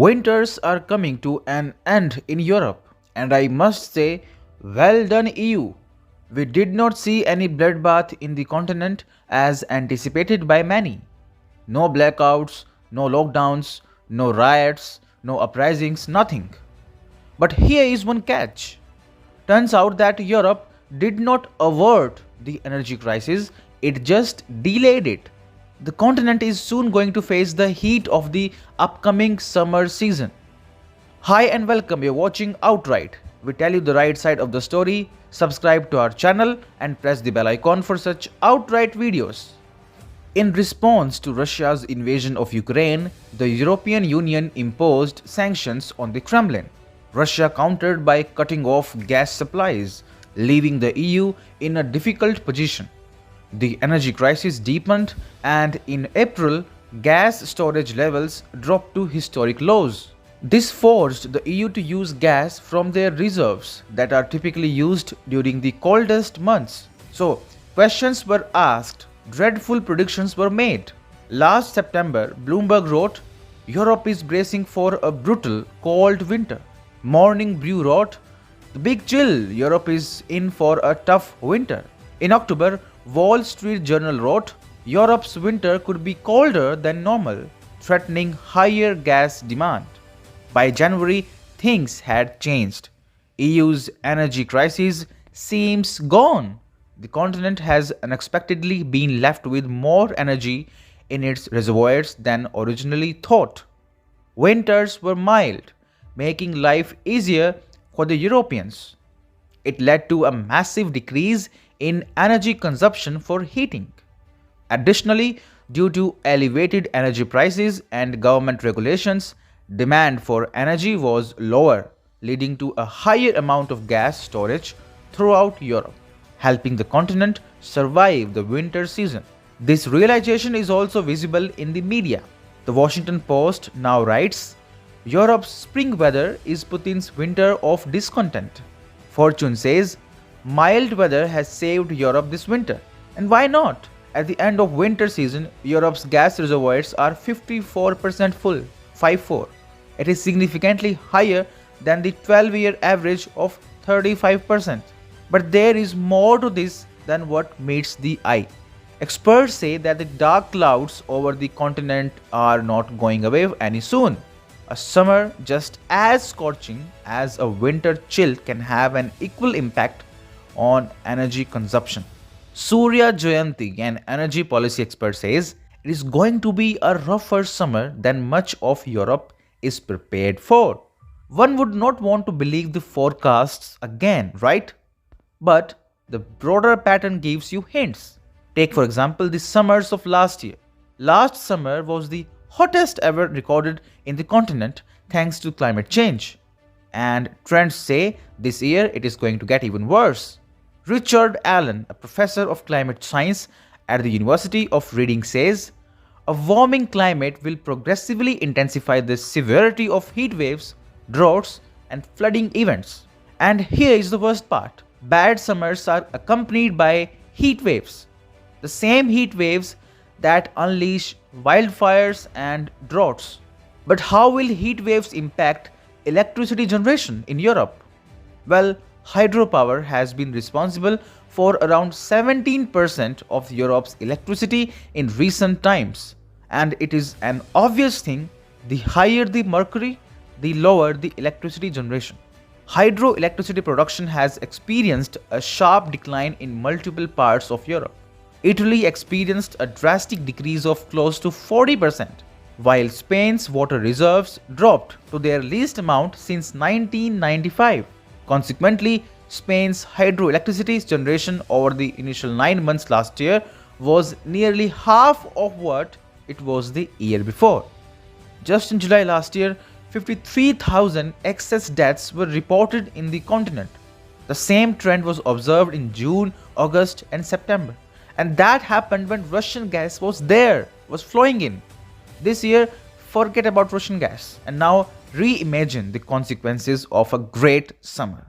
Winters are coming to an end in Europe, and I must say, well done, EU. We did not see any bloodbath in the continent as anticipated by many. No blackouts, no lockdowns, no riots, no uprisings, nothing. But here is one catch. Turns out that Europe did not avert the energy crisis, it just delayed it. The continent is soon going to face the heat of the upcoming summer season. Hi and welcome, you're watching Outright. We tell you the right side of the story. Subscribe to our channel and press the bell icon for such outright videos. In response to Russia's invasion of Ukraine, the European Union imposed sanctions on the Kremlin. Russia countered by cutting off gas supplies, leaving the EU in a difficult position. The energy crisis deepened, and in April, gas storage levels dropped to historic lows. This forced the EU to use gas from their reserves that are typically used during the coldest months. So, questions were asked, dreadful predictions were made. Last September, Bloomberg wrote, Europe is bracing for a brutal, cold winter. Morning Brew wrote, the big chill, Europe is in for a tough winter. In October, Wall Street Journal wrote, Europe's winter could be colder than normal, threatening higher gas demand. By January, things had changed. EU's energy crisis seems gone. The continent has unexpectedly been left with more energy in its reservoirs than originally thought. Winters were mild, making life easier for the Europeans. It led to a massive decrease in energy consumption for heating. Additionally, due to elevated energy prices and government regulations, demand for energy was lower, leading to a higher amount of gas storage throughout Europe, helping the continent survive the winter season. This realization is also visible in the media. The Washington Post now writes, Europe's spring weather is Putin's winter of discontent. Fortune says, mild weather has saved Europe this winter. And why not? At the end of winter season, Europe's gas reservoirs are 54% full, 54. It is significantly higher than the 12-year average of 35%. But there is more to this than what meets the eye. Experts say that the dark clouds over the continent are not going away any soon. A summer just as scorching as a winter chill can have an equal impact on energy consumption. Surya Jayanti, an energy policy expert, says it is going to be a rougher summer than much of Europe is prepared for. One would not want to believe the forecasts again, right? But the broader pattern gives you hints. Take for example the summers of last year. Last summer was the hottest ever recorded in the continent thanks to climate change. And trends say this year it is going to get even worse. Richard Allen, a professor of climate science at the University of Reading, says, a warming climate will progressively intensify the severity of heat waves, droughts, and flooding events. And here is the worst part. Bad summers are accompanied by heat waves. The same heat waves that unleash wildfires and droughts. But how will heat waves impact electricity generation in Europe? Well, hydropower has been responsible for around 17% of Europe's electricity in recent times. And it is an obvious thing, the higher the mercury, the lower the electricity generation. Hydroelectricity production has experienced a sharp decline in multiple parts of Europe. Italy experienced a drastic decrease of close to 40%, while Spain's water reserves dropped to their least amount since 1995. Consequently, Spain's hydroelectricity generation over the initial 9 months last year was nearly half of what it was the year before. Just in July last year, 53,000 excess deaths were reported in the continent. The same trend was observed in June, August, and September. And that happened when Russian gas was flowing in. This year, forget about Russian gas and now reimagine the consequences of a great summer.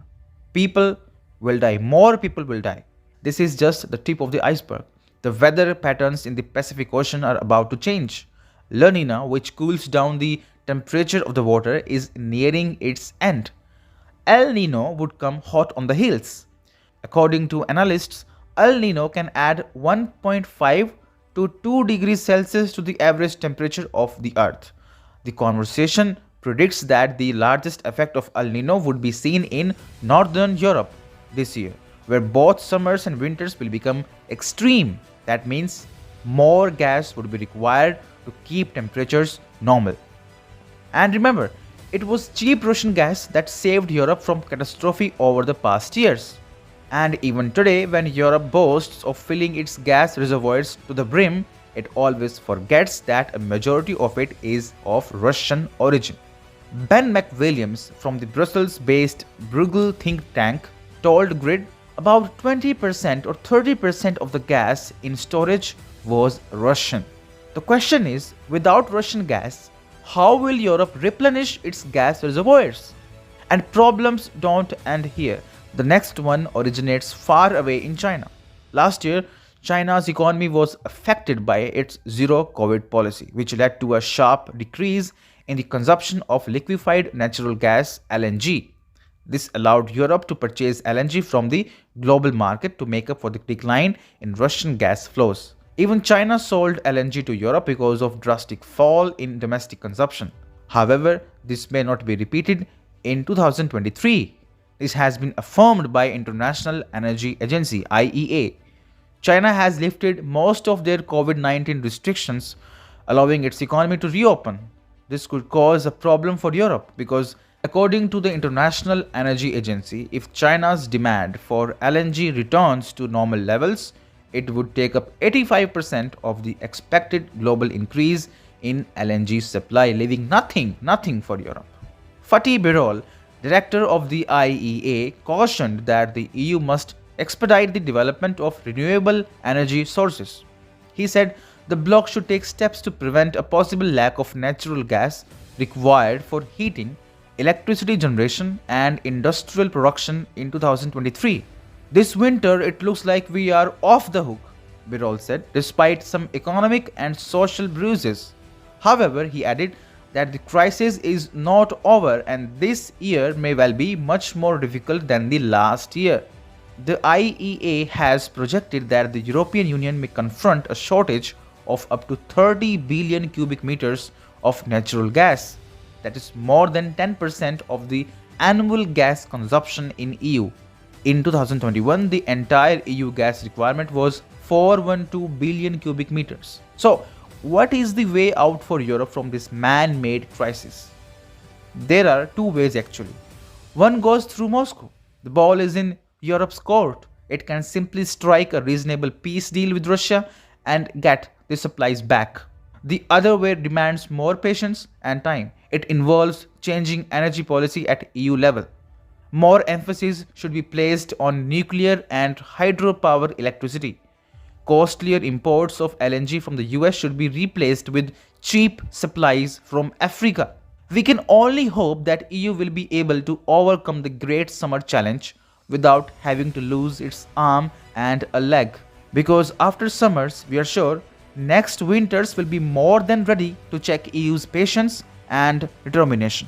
People will die, more people will die. This is just the tip of the iceberg. The weather patterns in the Pacific Ocean are about to change. La Nina, which cools down the temperature of the water is nearing its end. El Nino would come hot on the heels. According to analysts, El Nino can add 1.5 to 2 degrees Celsius to the average temperature of the Earth. The conversation predicts that the largest effect of El Nino would be seen in northern Europe this year, where both summers and winters will become extreme. That means more gas would be required to keep temperatures normal. And remember, it was cheap Russian gas that saved Europe from catastrophe over the past years. And even today, when Europe boasts of filling its gas reservoirs to the brim, it always forgets that a majority of it is of Russian origin. Ben McWilliams from the Brussels-based Bruegel think tank told Grid about 20% or 30% of the gas in storage was Russian. The question is, without Russian gas, how will Europe replenish its gas reservoirs? And problems don't end here. The next one originates far away in China. Last year, China's economy was affected by its zero COVID policy, which led to a sharp decrease in the consumption of liquefied natural gas (LNG). This allowed Europe to purchase LNG from the global market to make up for the decline in Russian gas flows. Even China sold LNG to Europe because of drastic fall in domestic consumption. However, this may not be repeated in 2023. This has been affirmed by International Energy Agency (IEA). China has lifted most of their COVID-19 restrictions, allowing its economy to reopen. This could cause a problem for Europe because, according to the International Energy Agency, if China's demand for LNG returns to normal levels, it would take up 85% of the expected global increase in LNG supply, leaving nothing for Europe. Fatih Birol, director of the IEA, cautioned that the EU must expedite the development of renewable energy sources. He said the bloc should take steps to prevent a possible lack of natural gas required for heating, electricity generation, and industrial production in 2023. This winter, it looks like we are off the hook, Birol said, despite some economic and social bruises. However, he added that the crisis is not over and this year may well be much more difficult than the last year. The IEA has projected that the European Union may confront a shortage of up to 30 billion cubic meters of natural gas. That is more than 10% of the annual gas consumption in EU. In 2021, the entire EU gas requirement was 412 billion cubic meters. So, what is the way out for Europe from this man-made crisis? There are two ways actually. One goes through Moscow. The ball is in Europe's court. It can simply strike a reasonable peace deal with Russia and get the supplies back. The other way demands more patience and time. It involves changing energy policy at EU level. More emphasis should be placed on nuclear and hydropower electricity. Costlier imports of LNG from the US should be replaced with cheap supplies from Africa. We can only hope that EU will be able to overcome the great summer challenge without having to lose its arm and a leg. Because after summers, we are sure next winters will be more than ready to check EU's patience and determination.